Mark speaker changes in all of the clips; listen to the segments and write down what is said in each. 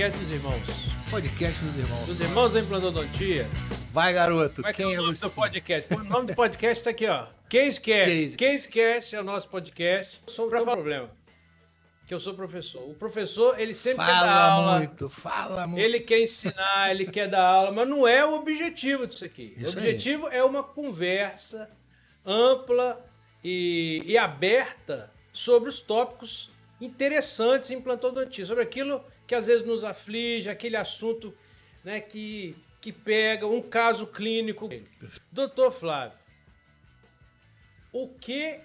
Speaker 1: Podcast dos Irmãos.
Speaker 2: Podcast dos Irmãos.
Speaker 1: Dos Irmãos da Implantodontia.
Speaker 2: Vai, garoto.
Speaker 1: Como é que é
Speaker 2: Quem
Speaker 1: o nome
Speaker 2: você?
Speaker 1: do podcast? O nome do podcast tá aqui, ó. CaseCast. CaseCast é o nosso podcast. Pra falar o problema. Que eu sou professor. O professor, ele sempre quer dar aula.
Speaker 2: Fala muito.
Speaker 1: Ele quer ensinar, ele quer dar aula, mas não é o objetivo disso aqui.
Speaker 2: Isso
Speaker 1: o objetivo é uma conversa ampla e aberta sobre os tópicos interessantes em implantodontia, sobre aquilo que às vezes nos aflige, aquele assunto, né, que pega um caso clínico. Doutor Flávio, o que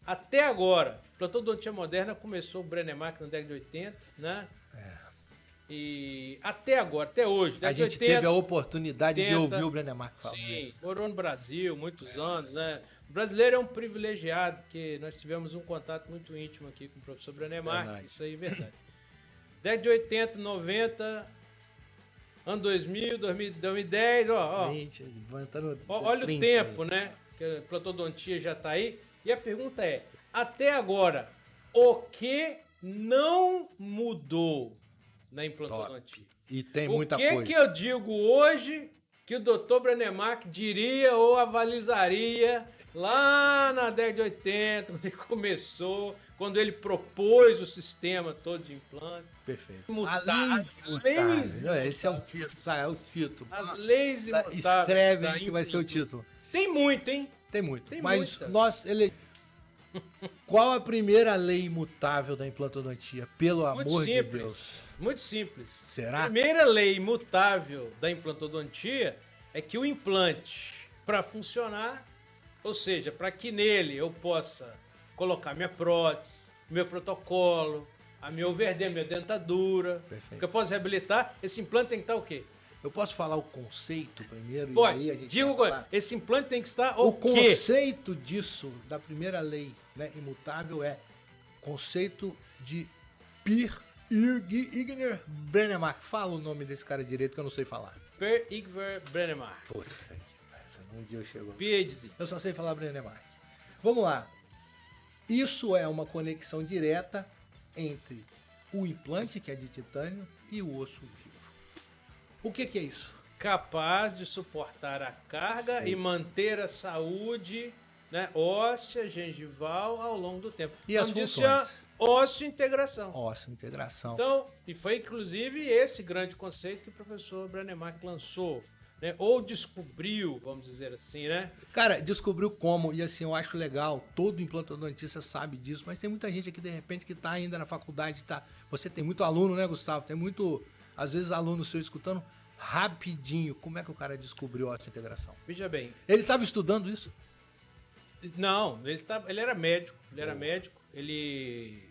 Speaker 1: até agora, implantodontia moderna começou o Brennemark na década de 80, né? E até agora, até hoje,
Speaker 2: A gente
Speaker 1: 80,
Speaker 2: teve a oportunidade
Speaker 1: 80,
Speaker 2: de ouvir o Brennemark falar.
Speaker 1: Sim, morou no Brasil muitos anos, né? O brasileiro é um privilegiado, porque nós tivemos um contato muito íntimo aqui com o professor Brennemark,
Speaker 2: Verdade.
Speaker 1: isso aí é verdade. Década de 80, 90, ano 2000, 2010, ó.
Speaker 2: Gente, levantando
Speaker 1: Olha
Speaker 2: 30
Speaker 1: o tempo,
Speaker 2: aí.
Speaker 1: né? Que a implantodontia já está aí. E a pergunta é, até agora, o que não mudou na implantodontia?
Speaker 2: E tem muita
Speaker 1: O que
Speaker 2: coisa.
Speaker 1: que eu digo hoje que o Dr. Brennemark diria ou avalizaria lá na década de 80, quando ele começou, quando ele propôs o sistema todo de implante?
Speaker 2: Perfeito.
Speaker 1: Mudar
Speaker 2: As
Speaker 1: as
Speaker 2: leis
Speaker 1: leis.
Speaker 2: Não, esse é o título, sabe? É o título.
Speaker 1: As leis imutáveis.
Speaker 2: Escreve
Speaker 1: da
Speaker 2: aí que vai ser o
Speaker 1: implantodontia.
Speaker 2: título.
Speaker 1: Tem muito, hein?
Speaker 2: Tem muito.
Speaker 1: Tem
Speaker 2: Mas
Speaker 1: muita.
Speaker 2: nós Qual a primeira lei imutável da implantodontia? Pelo
Speaker 1: Muito
Speaker 2: amor de
Speaker 1: simples.
Speaker 2: Deus.
Speaker 1: Muito simples.
Speaker 2: Será?
Speaker 1: A primeira lei imutável da implantodontia é que o implante, para funcionar, ou seja, para que nele eu possa colocar minha prótese, meu protocolo, a minha overdente, minha dentadura,
Speaker 2: Perfeito.
Speaker 1: que eu posso reabilitar, esse implante tem que estar o quê?
Speaker 2: Eu posso falar o conceito primeiro?
Speaker 1: Pode,
Speaker 2: e aí a gente
Speaker 1: diga
Speaker 2: vai
Speaker 1: uma coisa,
Speaker 2: falar?
Speaker 1: esse implante tem que estar
Speaker 2: O
Speaker 1: o quê?
Speaker 2: conceito disso, da primeira lei, né, imutável, é conceito de Per-Igner Brennemark. Fala o nome desse cara direito que eu não sei falar.
Speaker 1: Per-Igner Brennemark,
Speaker 2: Puta, um dia eu chego.
Speaker 1: PhD.
Speaker 2: Eu só sei falar Brennemark. Vamos lá. Isso é uma conexão direta entre o implante, que é de titânio, e o osso vivo. O que é isso?
Speaker 1: Capaz de suportar a carga
Speaker 2: Sim.
Speaker 1: e manter a saúde, né, óssea, gengival ao longo do tempo.
Speaker 2: E as
Speaker 1: Como disse,
Speaker 2: funções?
Speaker 1: ósseo integração.
Speaker 2: Ósseo, integração.
Speaker 1: Então, e foi inclusive esse grande conceito que o professor Brennemark lançou, né, ou descobriu, vamos dizer assim, né?
Speaker 2: Cara, descobriu como, e assim, eu acho legal, todo implantodontista sabe disso, mas tem muita gente aqui, de repente, que tá ainda na faculdade, tá... Você tem muito aluno, né, Gustavo? Tem muito, às vezes, aluno seu escutando rapidinho. Como é que o cara descobriu essa integração?
Speaker 1: Veja bem,
Speaker 2: Ele estava estudando isso?
Speaker 1: não, ele era médico, ele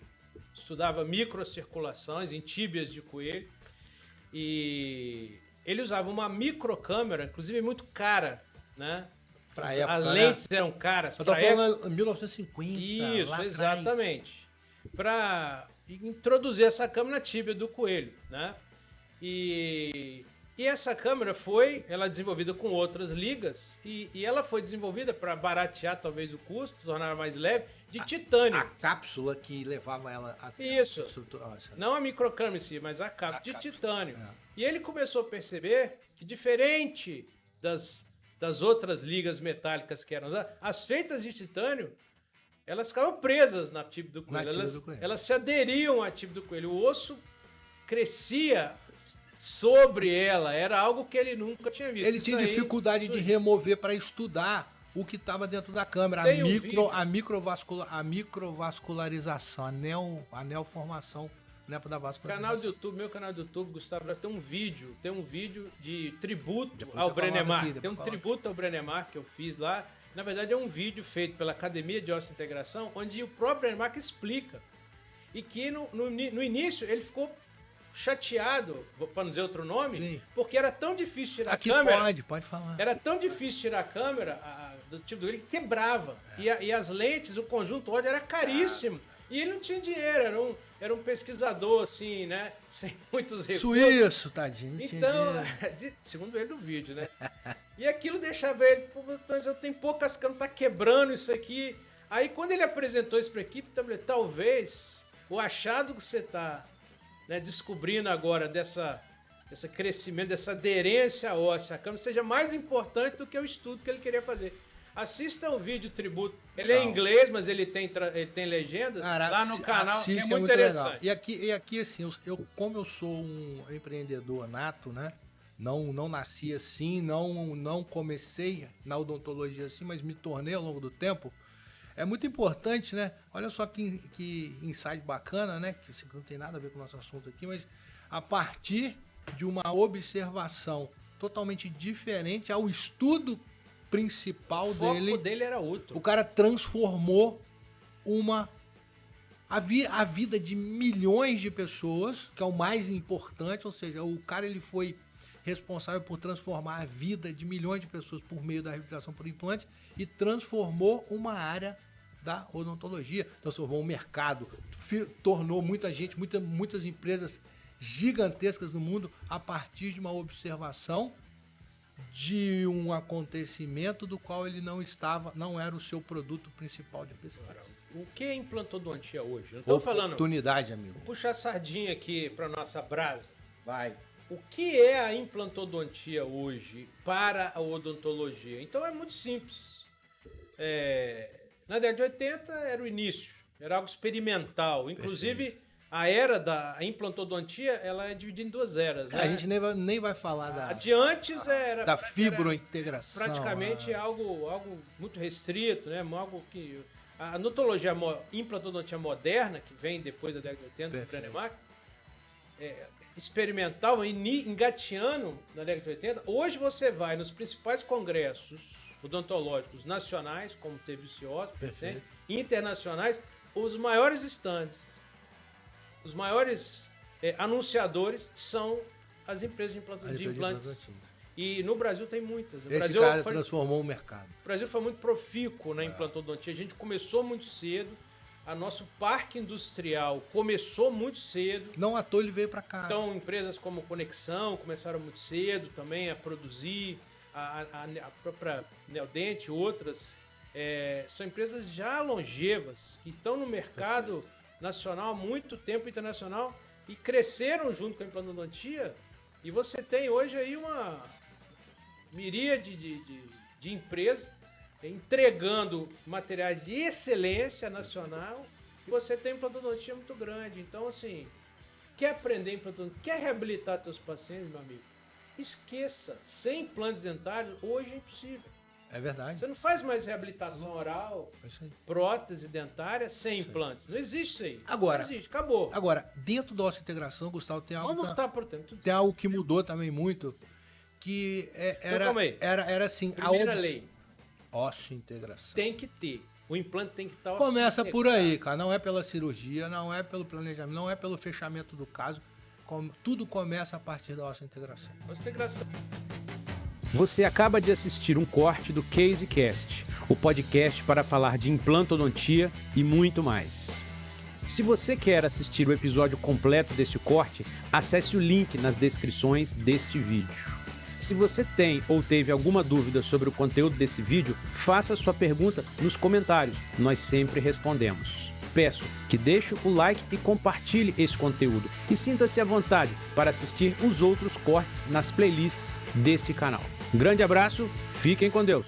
Speaker 1: estudava microcirculações em tíbias de coelho e ele usava uma microcâmera, inclusive muito cara, né?
Speaker 2: Pra época,
Speaker 1: As
Speaker 2: né?
Speaker 1: lentes eram caras.
Speaker 2: Eu tô
Speaker 1: pra época.
Speaker 2: falando em 1950,
Speaker 1: Isso,
Speaker 2: lá atrás.
Speaker 1: exatamente. Para introduzir essa câmera na tíbia do coelho, né? E essa câmera ela é desenvolvida com outras ligas e ela foi desenvolvida para baratear talvez o custo, tornar mais leve, de titânio.
Speaker 2: A cápsula que levava ela até
Speaker 1: Isso.
Speaker 2: a estrutura. Nossa.
Speaker 1: Não a microcâmera em si, mas a cápsula de
Speaker 2: cápsula,
Speaker 1: titânio.
Speaker 2: é.
Speaker 1: E ele começou a perceber que, diferente das outras ligas metálicas que eram usadas, as feitas de titânio, elas ficavam presas na tíbia do coelho.
Speaker 2: tíbia do coelho.
Speaker 1: Elas se aderiam à tíbia do coelho. O osso crescia sobre ela. Era algo que ele nunca tinha visto.
Speaker 2: Ele
Speaker 1: Isso
Speaker 2: tinha
Speaker 1: aí
Speaker 2: dificuldade de
Speaker 1: surgiu.
Speaker 2: remover para estudar o que estava dentro da câmera,
Speaker 1: Tem um vídeo.
Speaker 2: a microvascularização, a neoformação, né, da vascularização.
Speaker 1: Canal do YouTube, meu canal do YouTube, Gustavo, tem um vídeo de tributo
Speaker 2: Depois
Speaker 1: ao
Speaker 2: você coloca
Speaker 1: Brennemark.
Speaker 2: aqui,
Speaker 1: Tem um
Speaker 2: depois coloca.
Speaker 1: tributo ao Brennemark que eu fiz lá. Na verdade, é um vídeo feito pela Academia de Osso e Integração, onde o próprio Brennemark explica. E que no início ele ficou chateado, para não dizer outro nome,
Speaker 2: Sim.
Speaker 1: porque era tão difícil tirar
Speaker 2: Aqui
Speaker 1: a câmera.
Speaker 2: pode falar.
Speaker 1: Era tão difícil tirar a câmera do tipo do ele que quebrava. E as lentes, o conjunto ódio era caríssimo. E ele não tinha dinheiro, era um pesquisador, assim, né? Sem muitos recursos.
Speaker 2: Suíço, tadinho. não tinha
Speaker 1: Então,
Speaker 2: dinheiro.
Speaker 1: segundo ele no vídeo, né? E aquilo deixava ele, pô, mas eu tenho poucas câmeras, tá quebrando isso aqui. Aí quando ele apresentou isso pra equipe, talvez o achado que você tá né, descobrindo agora desse crescimento, dessa aderência óssea à câmera, seja mais importante do que o estudo que ele queria fazer. Assista o vídeo tributo. Ele é em inglês, mas ele tem legendas. Cara, lá no canal, é muito interessante.
Speaker 2: Legal. E aqui assim, como eu sou um empreendedor nato, né? Não nasci assim, não comecei na odontologia assim, mas me tornei ao longo do tempo. É muito importante, né? Olha só que insight bacana, né? Que não tem nada a ver com o nosso assunto aqui, mas a partir de uma observação totalmente diferente ao estudo principal dele.
Speaker 1: O foco dele era outro.
Speaker 2: O cara transformou a vida de milhões de pessoas, que é o mais importante, ou seja, o cara ele foi responsável por transformar a vida de milhões de pessoas por meio da reabilitação por implante e transformou uma área da odontologia, transformou um mercado, tornou muita gente, muitas empresas gigantescas no mundo a partir de uma observação de um acontecimento do qual ele não era o seu produto principal de pesquisa.
Speaker 1: O que é implantodontia hoje? Não estou falando.
Speaker 2: Oportunidade, amigo.
Speaker 1: Vou puxar a sardinha aqui para nossa brasa.
Speaker 2: Vai.
Speaker 1: O que é a implantodontia hoje para a odontologia? Então é muito simples. Na década de 80 era o início, era algo experimental. Inclusive, perfeito. A era da implantodontia, ela é dividida em duas eras. Né?
Speaker 2: A gente nem vai falar
Speaker 1: de antes era
Speaker 2: da fibrointegração.
Speaker 1: Praticamente algo muito restrito, né? Algo que a odontologia implantodontia moderna, que vem depois da década de 80 do Brennemark, experimental, engateando na década de 80. Hoje você vai nos principais congressos odontológicos nacionais, como teve o CIOSP, internacionais, os maiores stands, os maiores anunciadores são as empresas de implantes. E no Brasil tem muitas.
Speaker 2: Esse cara transformou o mercado.
Speaker 1: O Brasil foi muito profícuo na implantodontia. A gente começou muito cedo. A nosso parque industrial começou muito cedo.
Speaker 2: Não à toa ele veio para cá.
Speaker 1: Então, empresas como Conexão começaram muito cedo também a produzir. A própria Neodent e outras. São empresas já longevas, que estão no mercado nacional há muito tempo, internacional, e cresceram junto com a implantodontia. E você tem hoje aí uma miríade de empresas entregando materiais de excelência nacional, e você tem implantodontia muito grande. Então, assim, quer aprender implantodontia, quer reabilitar seus pacientes, meu amigo? Esqueça. Sem implantes dentários, hoje é impossível.
Speaker 2: É verdade.
Speaker 1: Você não faz mais reabilitação oral, prótese dentária sem implantes. Não existe isso aí.
Speaker 2: Agora,
Speaker 1: não existe, acabou.
Speaker 2: Agora, dentro da ossa-integração, Gustavo, tem algo.
Speaker 1: Vamos voltar pro tempo.
Speaker 2: Tem algo que mudou também muito, que era assim,
Speaker 1: primeira lei.
Speaker 2: Ossa-integração.
Speaker 1: Tem que ter. O implante tem que estar
Speaker 2: Começa por aí, cara. Não é pela cirurgia, não é pelo planejamento, não é pelo fechamento do caso. Tudo começa a partir da ossa-integração.
Speaker 1: Ossa-integração.
Speaker 3: Você acaba de assistir um corte do CaseCast, o podcast para falar de implantodontia e muito mais. Se você quer assistir o episódio completo desse corte, acesse o link nas descrições deste vídeo. Se você tem ou teve alguma dúvida sobre o conteúdo desse vídeo, faça sua pergunta nos comentários, nós sempre respondemos. Peço que deixe o like e compartilhe esse conteúdo e sinta-se à vontade para assistir os outros cortes nas playlists deste canal. Um grande abraço, fiquem com Deus!